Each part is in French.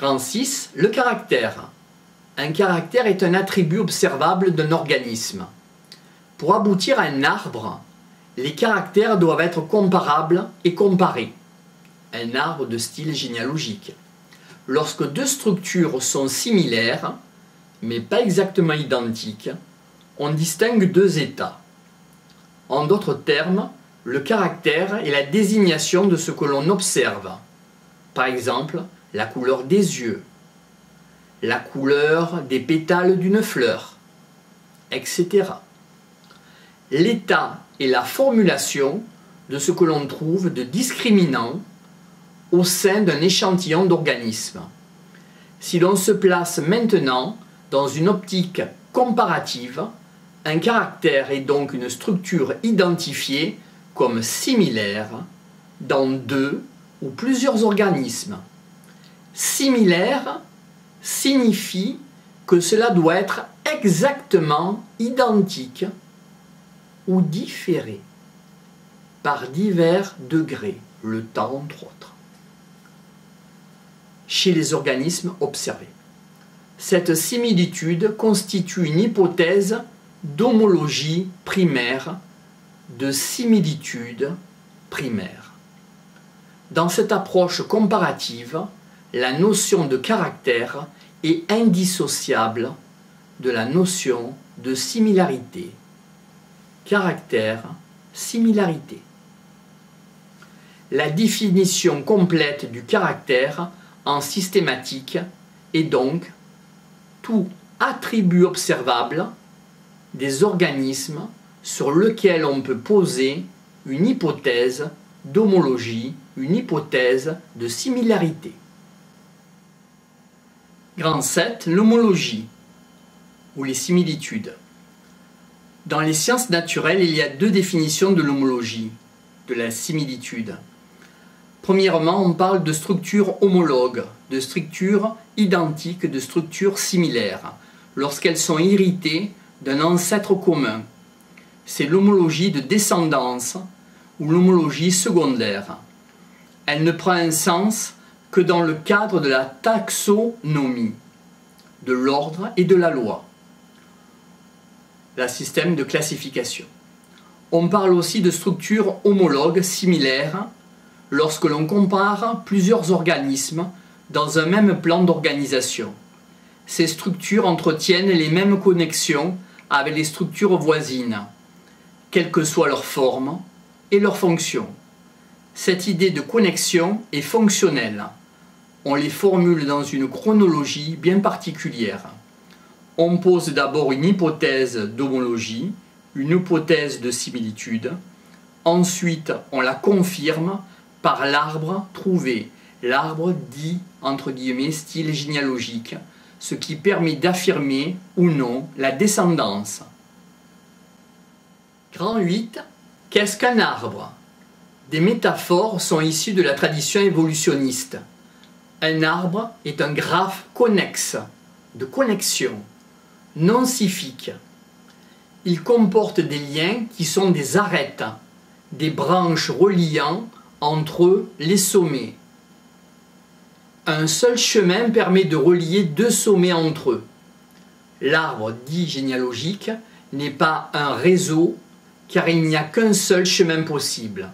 Grand 6, le caractère. Un caractère est un attribut observable d'un organisme. Pour aboutir à un arbre, les caractères doivent être comparables et comparés. Un arbre de style généalogique. Lorsque deux structures sont similaires, mais pas exactement identiques, on distingue deux états. En d'autres termes, le caractère est la désignation de ce que l'on observe. Par exemple, la couleur des yeux, la couleur des pétales d'une fleur, etc. L'état est la formulation de ce que l'on trouve de discriminant au sein d'un échantillon d'organismes. Si l'on se place maintenant dans une optique comparative, un caractère est donc une structure identifiée comme similaire dans deux ou plusieurs organismes. Similaire signifie que cela doit être exactement identique ou différé par divers degrés, le temps entre autres, chez les organismes observés. Cette similitude constitue une hypothèse d'homologie primaire, de similitude primaire. Dans cette approche comparative, la notion de caractère est indissociable de la notion de similarité. Caractère, similarité. La définition complète du caractère en systématique est donc tout attribut observable des organismes sur lequel on peut poser une hypothèse d'homologie, une hypothèse de similarité. Grand 7, l'homologie ou les similitudes. Dans les sciences naturelles, il y a deux définitions de l'homologie, de la similitude. Premièrement, on parle de structures homologues, de structures identiques, de structures similaires, lorsqu'elles sont héritées d'un ancêtre commun. C'est l'homologie de descendance ou l'homologie secondaire. Elle ne prend un sens que dans le cadre de la taxonomie, de l'ordre et de la loi, le système de classification. On parle aussi de structures homologues similaires lorsque l'on compare plusieurs organismes dans un même plan d'organisation. Ces structures entretiennent les mêmes connexions avec les structures voisines, quelle que soit leur forme et leur fonction. Cette idée de connexion est fonctionnelle. On les formule dans une chronologie bien particulière. On pose d'abord une hypothèse d'homologie, une hypothèse de similitude. Ensuite, on la confirme par l'arbre trouvé. L'arbre dit, entre guillemets, style généalogique, ce qui permet d'affirmer ou non la descendance. Grand 8, qu'est-ce qu'un arbre? Des métaphores sont issues de la tradition évolutionniste. Un arbre est un graphe connexe, de connexion, non-siphique. Il comporte des liens qui sont des arêtes, des branches reliant entre eux les sommets. Un seul chemin permet de relier deux sommets entre eux. L'arbre dit généalogique n'est pas un réseau car il n'y a qu'un seul chemin possible.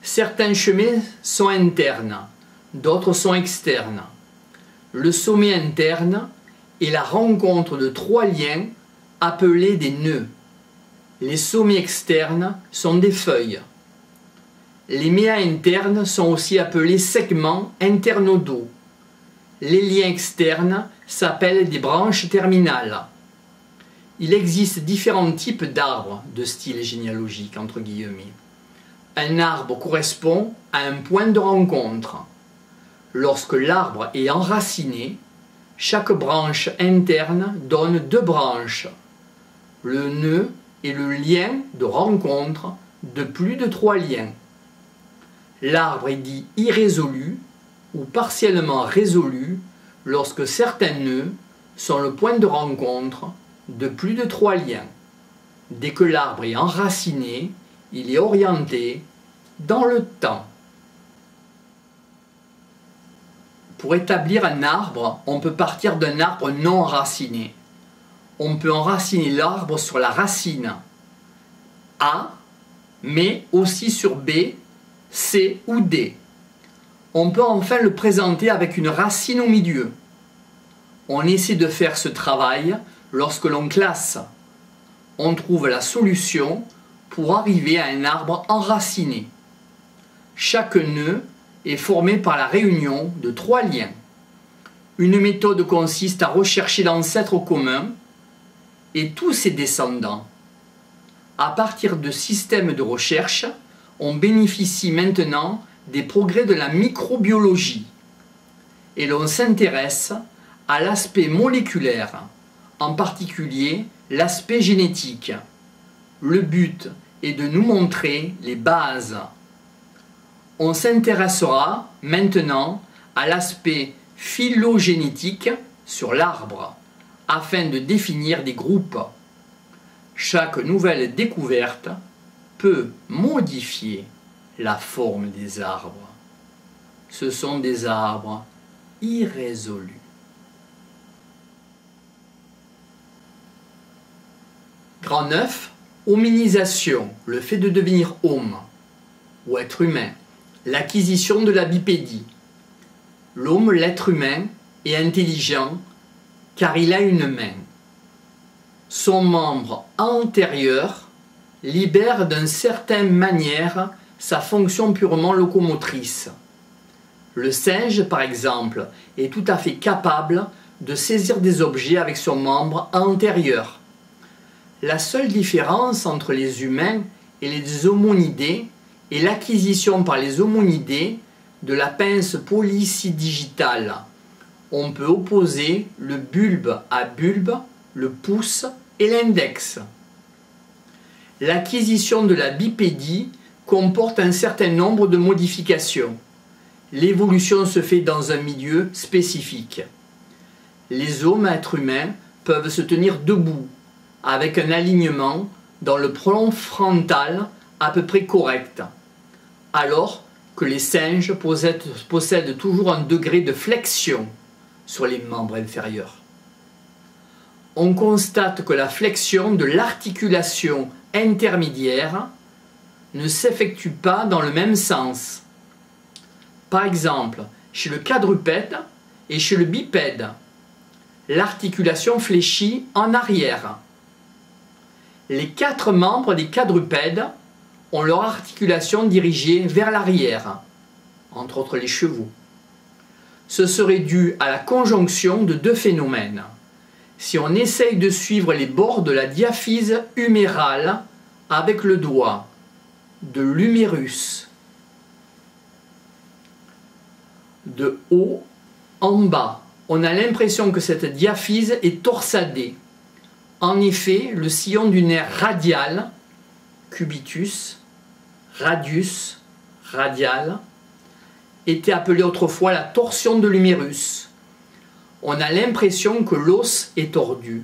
Certains chemins sont internes, d'autres sont externes. Le sommet interne est la rencontre de trois liens appelés des nœuds. Les sommets externes sont des feuilles. Les méas internes sont aussi appelés segments internodaux. Les liens externes s'appellent des branches terminales. Il existe différents types d'arbres de style généalogique, entre guillemets. Un arbre correspond à un point de rencontre. Lorsque l'arbre est enraciné, chaque branche interne donne deux branches. Le nœud est le lien de rencontre de plus de trois liens. L'arbre est dit irrésolu ou partiellement résolu lorsque certains nœuds sont le point de rencontre de plus de trois liens. Dès que l'arbre est enraciné, il est orienté dans le temps. Pour établir un arbre, on peut partir d'un arbre non enraciné. On peut enraciner l'arbre sur la racine A, mais aussi sur B, C ou D. On peut enfin le présenter avec une racine au milieu. On essaie de faire ce travail lorsque l'on classe. On trouve la solution pour arriver à un arbre enraciné. Chaque nœud est formé par la réunion de 3 liens. Une méthode consiste à rechercher l'ancêtre commun et tous ses descendants. À partir de systèmes de recherche, on bénéficie maintenant des progrès de la microbiologie et l'on s'intéresse à l'aspect moléculaire, en particulier l'aspect génétique. Le but est de nous montrer les bases. On s'intéressera maintenant à l'aspect phylogénétique sur l'arbre, afin de définir des groupes. Chaque nouvelle découverte peut modifier la forme des arbres. Ce sont des arbres irrésolus. Grand 9, hominisation, le fait de devenir homme ou être humain, l'acquisition de la bipédie. L'homme, l'être humain, est intelligent car il a une main. Son membre antérieur libère d'une certaine manière sa fonction purement locomotrice. Le singe, par exemple, est tout à fait capable de saisir des objets avec son membre antérieur. La seule différence entre les humains et les homonidés est l'acquisition par les homonidés de la pince polycidigitale. On peut opposer le bulbe à bulbe, le pouce et l'index. L'acquisition de la bipédie comporte un certain nombre de modifications. L'évolution se fait dans un milieu spécifique. Les hommes, êtres humains, peuvent se tenir debout, avec un alignement dans le front frontal à peu près correct, alors que les singes possèdent toujours un degré de flexion sur les membres inférieurs. On constate que la flexion de l'articulation intermédiaire ne s'effectue pas dans le même sens. Par exemple, chez le quadrupède et chez le bipède, l'articulation fléchit en arrière. Les 4 membres des quadrupèdes ont leur articulation dirigée vers l'arrière, entre autres les chevaux. Ce serait dû à la conjonction de 2 phénomènes. Si on essaye de suivre les bords de la diaphyse humérale avec le doigt, de l'humérus, de haut en bas, on a l'impression que cette diaphyse est torsadée. En effet, le sillon du nerf radial, cubitus, radius, radial, était appelé autrefois la torsion de l'humérus. On a l'impression que l'os est tordu.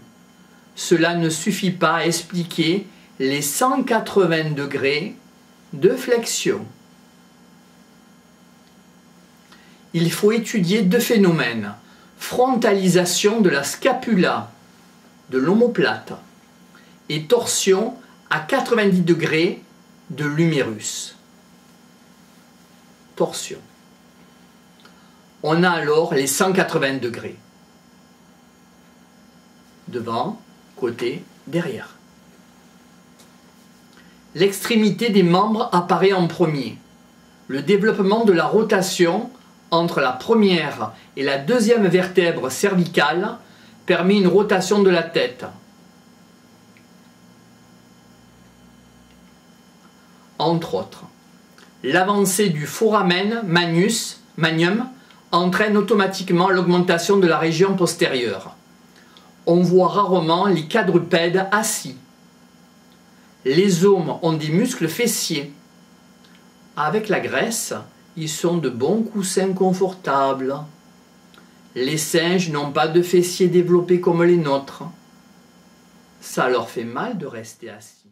Cela ne suffit pas à expliquer les 180 degrés de flexion. Il faut étudier 2 phénomènes. Frontalisation de la scapula, de l'omoplate, et torsion à 90 degrés de l'humérus. Torsion. On a alors les 180 degrés. Devant, côté, derrière. L'extrémité des membres apparaît en premier. Le développement de la rotation entre la première et la deuxième vertèbre cervicale permet une rotation de la tête. Entre autres, l'avancée du foramen magnum entraîne automatiquement l'augmentation de la région postérieure. On voit rarement les quadrupèdes assis. Les hommes ont des muscles fessiers. Avec la graisse, ils sont de bons coussins confortables. Les singes n'ont pas de fessiers développés comme les nôtres. Ça leur fait mal de rester assis.